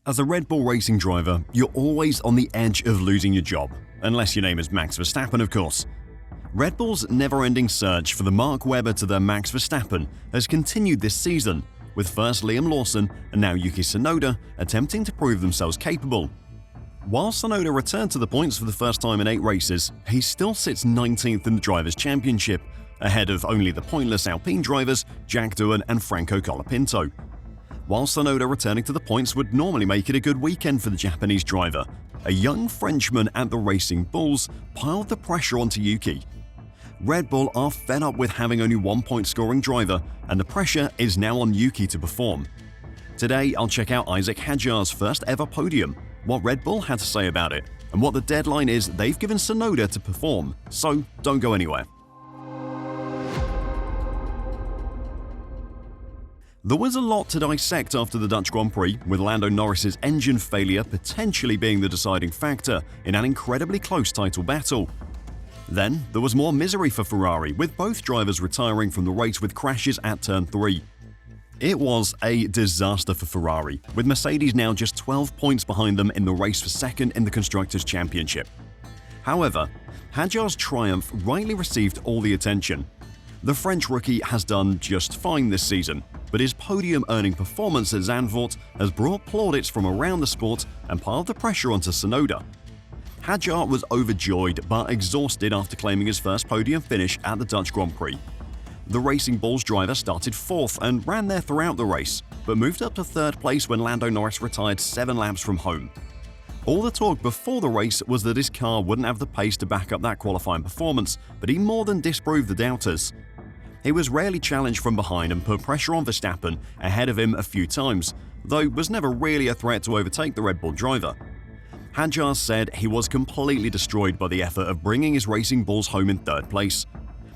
As a Red Bull racing driver, you're always on the edge of losing your job, unless your name is Max Verstappen, of course. Red Bull's never-ending search for the Mark Webber to their Max Verstappen has continued this season, with first Liam Lawson and now Yuki Tsunoda attempting to prove themselves capable. While Tsunoda returned to the points for the first time in 8 races, he still sits 19th in the Drivers' Championship, ahead of only the pointless Alpine drivers Doohan and Franco Colapinto. While Tsunoda returning to the points would normally make it a good weekend for the Japanese driver, a young Frenchman at the Racing Bulls piled the pressure onto Yuki. Red Bull are fed up with having only 1-point scoring driver, and the pressure is now on Yuki to perform. Today, I'll check out Isack Hadjar's first ever podium, what Red Bull had to say about it, and what the deadline is they've given Tsunoda to perform, so don't go anywhere. There was a lot to dissect after the Dutch Grand Prix, with Lando Norris's engine failure potentially being the deciding factor in an incredibly close title battle. Then, there was more misery for Ferrari, with both drivers retiring from the race with crashes at Turn 3. It was a disaster for Ferrari, with Mercedes now just 12 points behind them in the race for second in the Constructors' Championship. However, Hadjar's triumph rightly received all the attention. The French rookie has done just fine this season, but his podium-earning performance at Zandvoort has brought plaudits from around the sport and piled the pressure onto Tsunoda. Hadjar was overjoyed but exhausted after claiming his first podium finish at the Dutch Grand Prix. The Racing Bulls driver started 4th and ran there throughout the race, but moved up to 3rd place when Lando Norris retired 7 laps from home. All the talk before the race was that his car wouldn't have the pace to back up that qualifying performance, but he more than disproved the doubters. He was rarely challenged from behind and put pressure on Verstappen ahead of him a few times, though was never really a threat to overtake the Red Bull driver. Hadjar said he was completely destroyed by the effort of bringing his Racing Bulls home in 3rd place.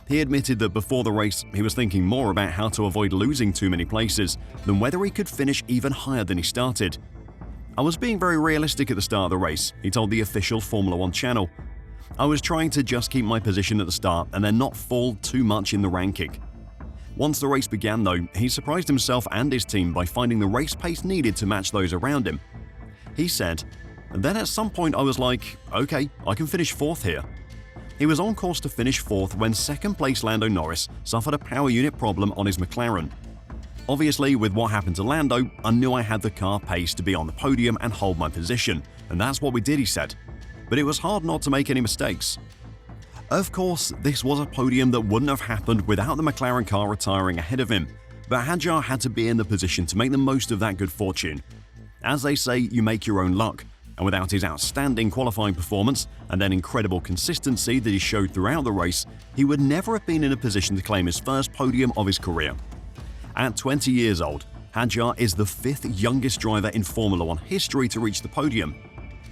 He admitted that before the race, he was thinking more about how to avoid losing too many places than whether he could finish even higher than he started. "I was being very realistic at the start of the race," he told the official Formula One channel. "I was trying to just keep my position at the start and then not fall too much in the ranking." Once the race began though, he surprised himself and his team by finding the race pace needed to match those around him. He said, "Then at some point I was like, okay, I can finish 4th here." He was on course to finish 4th when 2nd place Lando Norris suffered a power unit problem on his McLaren. "Obviously, with what happened to Lando, I knew I had the car pace to be on the podium and hold my position, and that's what we did," he said. "But it was hard not to make any mistakes." Of course, this was a podium that wouldn't have happened without the McLaren car retiring ahead of him, but Hadjar had to be in the position to make the most of that good fortune. As they say, you make your own luck, and without his outstanding qualifying performance and then incredible consistency that he showed throughout the race, he would never have been in a position to claim his first podium of his career. At 20 years old, Hadjar is the 5th youngest driver in Formula One history to reach the podium.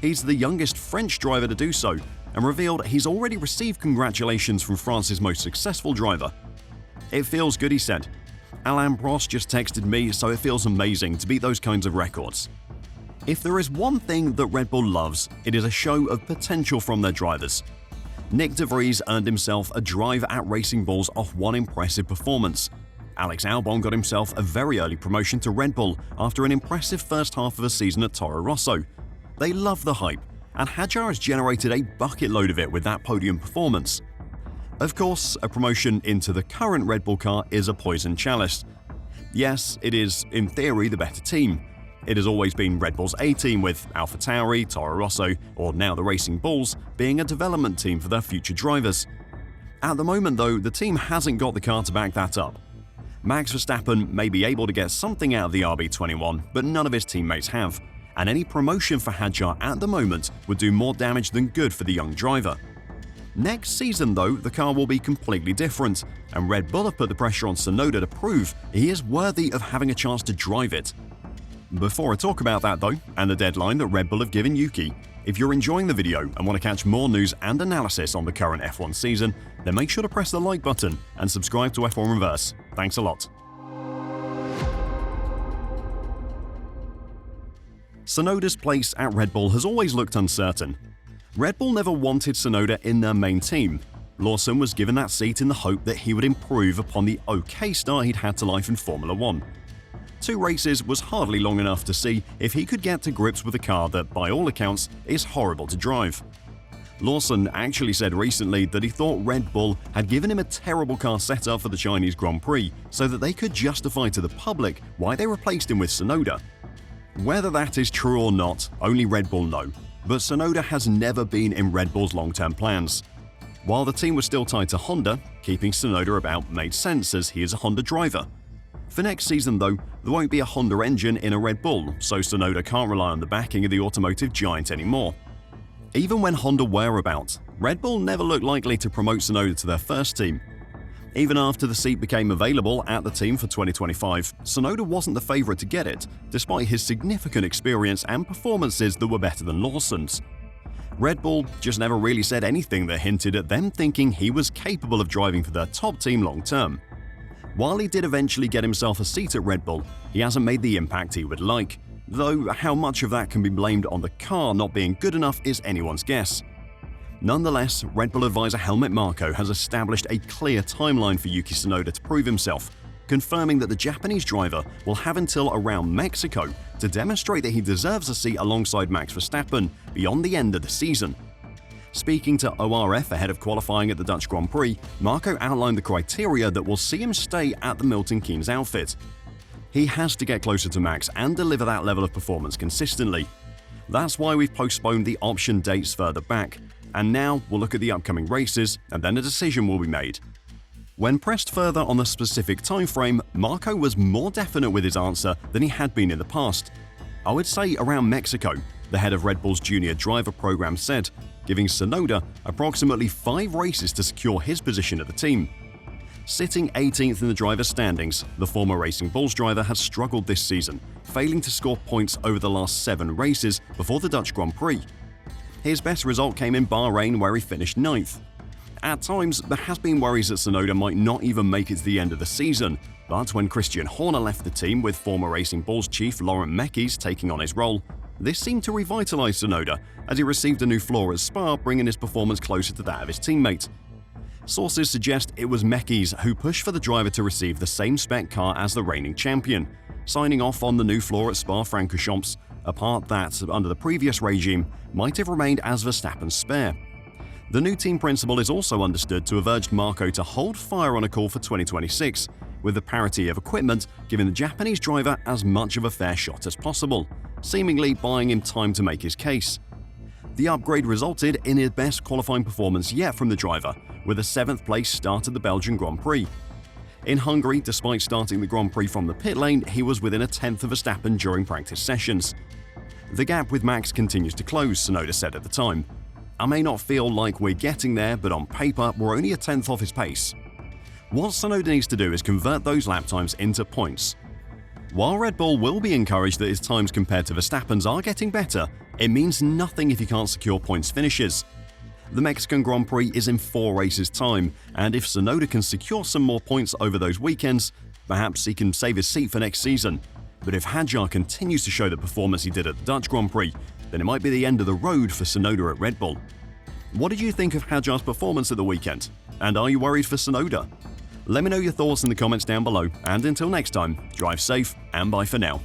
He's the youngest French driver to do so, and revealed he's already received congratulations from France's most successful driver. "It feels good," he said. "Alain Prost just texted me, so it feels amazing to beat those kinds of records." If there is one thing that Red Bull loves, it is a show of potential from their drivers. Nick de Vries earned himself a drive at Racing Bulls off one impressive performance. Alex Albon got himself a very early promotion to Red Bull after an impressive first half of the season at Toro Rosso. They love the hype, and Hadjar has generated a bucket load of it with that podium performance. Of course, a promotion into the current Red Bull car is a poison chalice. Yes, it is, in theory, the better team. It has always been Red Bull's A-team, with AlphaTauri, Toro Rosso, or now the Racing Bulls, being a development team for their future drivers. At the moment though, the team hasn't got the car to back that up. Max Verstappen may be able to get something out of the RB21, but none of his teammates have, and any promotion for Hadjar at the moment would do more damage than good for the young driver. Next season though, the car will be completely different, and Red Bull have put the pressure on Tsunoda to prove he is worthy of having a chance to drive it. Before I talk about that though, and the deadline that Red Bull have given Yuki, if you're enjoying the video and want to catch more news and analysis on the current F1 season, then make sure to press the like button and subscribe to F1 Reverse. Thanks a lot. Tsunoda's place at Red Bull has always looked uncertain. Red Bull never wanted Tsunoda in their main team. Lawson was given that seat in the hope that he would improve upon the okay start he'd had to life in Formula One. 2 races was hardly long enough to see if he could get to grips with a car that, by all accounts, is horrible to drive. Lawson actually said recently that he thought Red Bull had given him a terrible car setup for the Chinese Grand Prix so that they could justify to the public why they replaced him with Tsunoda. Whether that is true or not, only Red Bull know, but Tsunoda has never been in Red Bull's long-term plans. While the team was still tied to Honda, keeping Tsunoda about made sense as he is a Honda driver. For next season though, there won't be a Honda engine in a Red Bull, so Tsunoda can't rely on the backing of the automotive giant anymore. Even when Honda were about, Red Bull never looked likely to promote Tsunoda to their first team. Even after the seat became available at the team for 2025, Tsunoda wasn't the favourite to get it, despite his significant experience and performances that were better than Lawson's. Red Bull just never really said anything that hinted at them thinking he was capable of driving for their top team long term. While he did eventually get himself a seat at Red Bull, he hasn't made the impact he would like, though how much of that can be blamed on the car not being good enough is anyone's guess. Nonetheless, Red Bull advisor Helmut Marko has established a clear timeline for Yuki Tsunoda to prove himself, confirming that the Japanese driver will have until around Mexico to demonstrate that he deserves a seat alongside Max Verstappen beyond the end of the season. Speaking to ORF ahead of qualifying at the Dutch Grand Prix, Marko outlined the criteria that will see him stay at the Milton Keynes outfit. He has to get closer to Max and deliver that level of performance consistently. That's why we've postponed the option dates further back, and now we'll look at the upcoming races and then a decision will be made. When pressed further on the specific time frame, Marko was more definite with his answer than he had been in the past. I would say around Mexico, the head of Red Bull's junior driver program said, giving Tsunoda approximately 5 races to secure his position at the team. Sitting 18th in the driver's standings, the former Racing Bulls driver has struggled this season, failing to score points over the last 7 races before the Dutch Grand Prix. His best result came in Bahrain, where he finished 9th. At times, there has been worries that Tsunoda might not even make it to the end of the season, but when Christian Horner left the team with former Racing Bulls chief Laurent Mekies taking on his role, this seemed to revitalise Tsunoda as he received a new floor at Spa, bringing his performance closer to that of his teammate. Sources suggest it was Mekies who pushed for the driver to receive the same spec car as the reigning champion, signing off on the new floor at Spa-Francorchamps, a part that, under the previous regime, might have remained as Verstappen's spare. The new team principal is also understood to have urged Marko to hold fire on a call for 2026, with the parity of equipment giving the Japanese driver as much of a fair shot as possible, seemingly buying him time to make his case. The upgrade resulted in his best qualifying performance yet from the driver, with a 7th place start at the Belgian Grand Prix. In Hungary, despite starting the Grand Prix from the pit lane, he was within a 10th of Verstappen during practice sessions. The gap with Max continues to close, Tsunoda said at the time. I may not feel like we're getting there, but on paper, we're only a 10th off his pace. What Tsunoda needs to do is convert those lap times into points. While Red Bull will be encouraged that his times compared to Verstappen's are getting better, it means nothing if he can't secure points finishes. The Mexican Grand Prix is in 4 races' time, and if Tsunoda can secure some more points over those weekends, perhaps he can save his seat for next season. But if Hadjar continues to show the performance he did at the Dutch Grand Prix, then it might be the end of the road for Tsunoda at Red Bull. What did you think of Hadjar's performance at the weekend? And are you worried for Tsunoda? Let me know your thoughts in the comments down below, and until next time, drive safe and bye for now.